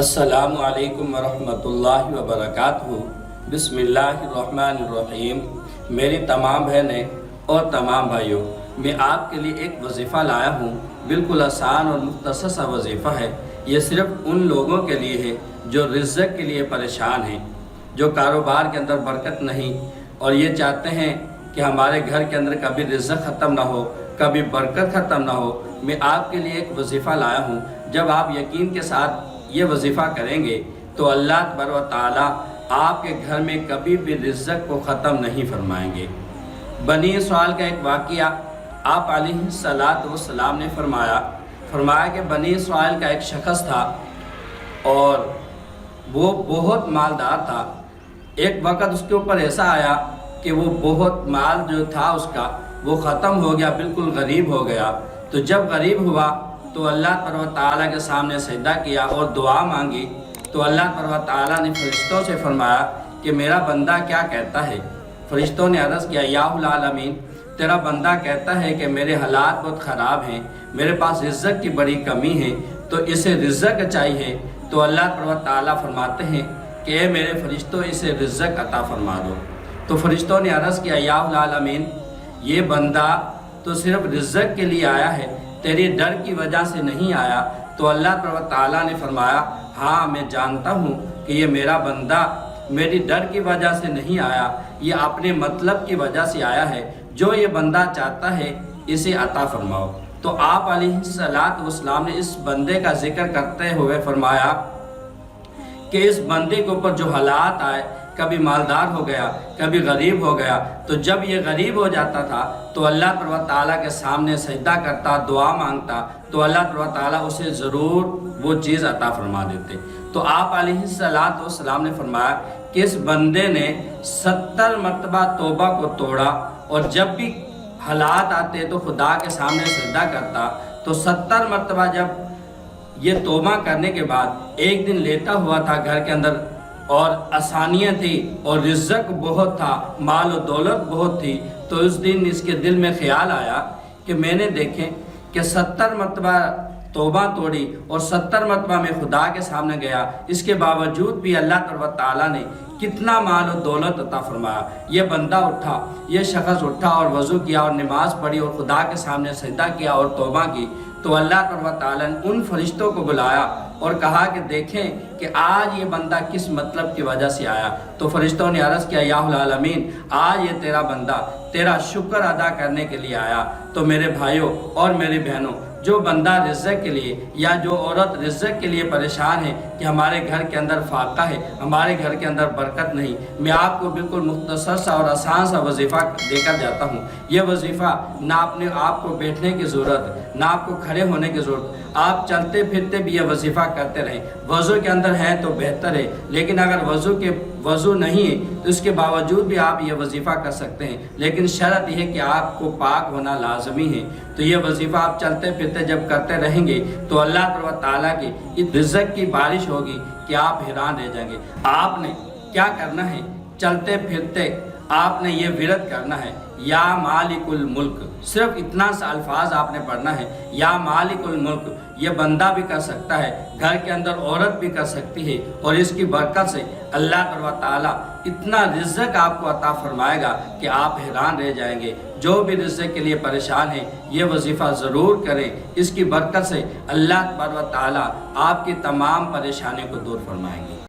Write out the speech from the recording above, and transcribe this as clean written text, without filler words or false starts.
السلام علیکم ورحمۃ اللہ وبرکاتہ۔ بسم اللہ الرحمن الرحیم۔ میری تمام بہنیں اور تمام بھائیوں، میں آپ کے لیے ایک وظیفہ لایا ہوں۔ بالکل آسان اور مختصر سا وظیفہ ہے۔ یہ صرف ان لوگوں کے لیے ہے جو رزق کے لیے پریشان ہیں، جو کاروبار کے اندر برکت نہیں اور یہ چاہتے ہیں کہ ہمارے گھر کے اندر کبھی رزق ختم نہ ہو، کبھی برکت ختم نہ ہو۔ میں آپ کے لیے ایک وظیفہ لایا ہوں۔ جب آپ یقین کے ساتھ یہ وظیفہ کریں گے تو اللہ تبارک و تعالیٰ آپ کے گھر میں کبھی بھی رزق کو ختم نہیں فرمائیں گے۔ بنی اسرائیل کا ایک واقعہ آپ علیہ السلام نے فرمایا کہ بنی اسرائیل کا ایک شخص تھا اور وہ بہت مالدار تھا۔ ایک وقت اس کے اوپر ایسا آیا کہ وہ بہت مال جو تھا اس کا وہ ختم ہو گیا، بالکل غریب ہو گیا۔ تو جب غریب ہوا تو اللہ تبارک و تعالیٰ کے سامنے سجدہ کیا اور دعا مانگی، تو اللہ تبارک و تعالیٰ نے فرشتوں سے فرمایا کہ میرا بندہ کیا کہتا ہے؟ فرشتوں نے عرض کیا، یا العالمین، تیرا بندہ کہتا ہے کہ میرے حالات بہت خراب ہیں، میرے پاس رزق کی بڑی کمی ہے، تو اسے رزق چاہیے۔ تو اللہ تبارک و تعالیٰ فرماتے ہیں کہ اے میرے فرشتوں، اسے رزق عطا فرما دو۔ تو فرشتوں نے عرض کیا، یا العالمین، یہ بندہ تو صرف رزق کے لیے آیا ہے، تیری ڈر کی وجہ سے نہیں آیا۔ تو اللہ تبارک و تعالیٰ نے فرمایا، ہاں میں جانتا ہوں کہ یہ میرا بندہ میری ڈر کی وجہ سے نہیں آیا، یہ اپنے مطلب کی وجہ سے آیا ہے، جو یہ بندہ چاہتا ہے اسے عطا فرماؤ۔ تو آپ علیہ السلام نے اس بندے کا ذکر کرتے ہوئے فرمایا کہ اس بندے کے اوپر جو حالات آئے، کبھی مالدار ہو گیا، کبھی غریب ہو گیا، تو جب یہ غریب ہو جاتا تھا تو اللہ تبارک و تعالیٰ کے سامنے سجدہ کرتا، دعا مانگتا، تو اللہ تبارک و تعالیٰ اسے ضرور وہ چیز عطا فرما دیتے۔ تو آپ علیہ السلام نے فرمایا کہ اس بندے نے 70 مرتبہ توبہ کو توڑا، اور جب بھی حالات آتے تو خدا کے سامنے سجدہ کرتا۔ تو 70 مرتبہ جب یہ توبہ کرنے کے بعد ایک دن لیٹا ہوا تھا گھر کے اندر، اور آسانیاں تھی اور رزق بہت تھا، مال و دولت بہت تھی، تو اس دن اس کے دل میں خیال آیا کہ میں نے دیکھیں کہ 70 مرتبہ توبہ توڑی اور 70 مرتبہ میں خدا کے سامنے گیا، اس کے باوجود بھی اللہ تبارک و تعالیٰ نے کتنا مال و دولت عطا فرمایا۔ یہ بندہ اٹھا، یہ شخص اٹھا اور وضو کیا اور نماز پڑھی اور خدا کے سامنے سجدہ کیا اور توبہ کی۔ تو اللہ تبارک و تعالیٰ نے ان فرشتوں کو بلایا اور کہا کہ دیکھیں کہ آج یہ بندہ کس مطلب کی وجہ سے آیا۔ تو فرشتوں نے عرض کیا، یا العالمین، آج یہ تیرا بندہ تیرا شکر ادا کرنے کے لیے آیا۔ تو میرے بھائیوں اور میری بہنوں، جو بندہ رزق کے لیے یا جو عورت رزق کے لیے پریشان ہے کہ ہمارے گھر کے اندر فاقہ ہے، ہمارے گھر کے اندر برکت نہیں، میں آپ کو بالکل مختصر سا اور آسان سا وظیفہ دے کر جاتا ہوں۔ یہ وظیفہ نہ اپنے آپ کو بیٹھنے کی ضرورت، نہ آپ کو کھڑے ہونے کی ضرورت، آپ چلتے پھرتے بھی یہ وظیفہ کرتے رہیں۔ وضو کے اندر ہے تو بہتر ہے، لیکن اگر وضو نہیں ہے تو اس کے باوجود بھی آپ یہ وظیفہ کر سکتے ہیں، لیکن شرط یہ ہے کہ آپ کو پاک ہونا لازمی ہے۔ تو یہ وظیفہ آپ چلتے پھرتے جب کرتے رہیں گے تو اللہ تبارک و تعالیٰ کی اس رزق کی بارش ہوگی کہ آپ حیران رہ جائیں گے۔ آپ نے کیا کرنا ہے؟ چلتے پھرتے آپ نے یہ ورد کرنا ہے، یا مالک الملک، صرف اتنا سا الفاظ آپ نے پڑھنا ہے، یا مالک الملک۔ یہ بندہ بھی کر سکتا ہے، گھر کے اندر عورت بھی کر سکتی ہے، اور اس کی برکت سے اللہ تبارک و تعالیٰ اتنا رزق آپ کو عطا فرمائے گا کہ آپ حیران رہ جائیں گے۔ جو بھی رزق کے لیے پریشان ہیں یہ وظیفہ ضرور کریں، اس کی برکت سے اللہ تبارک و تعالیٰ آپ کی تمام پریشانیوں کو دور فرمائیں گے۔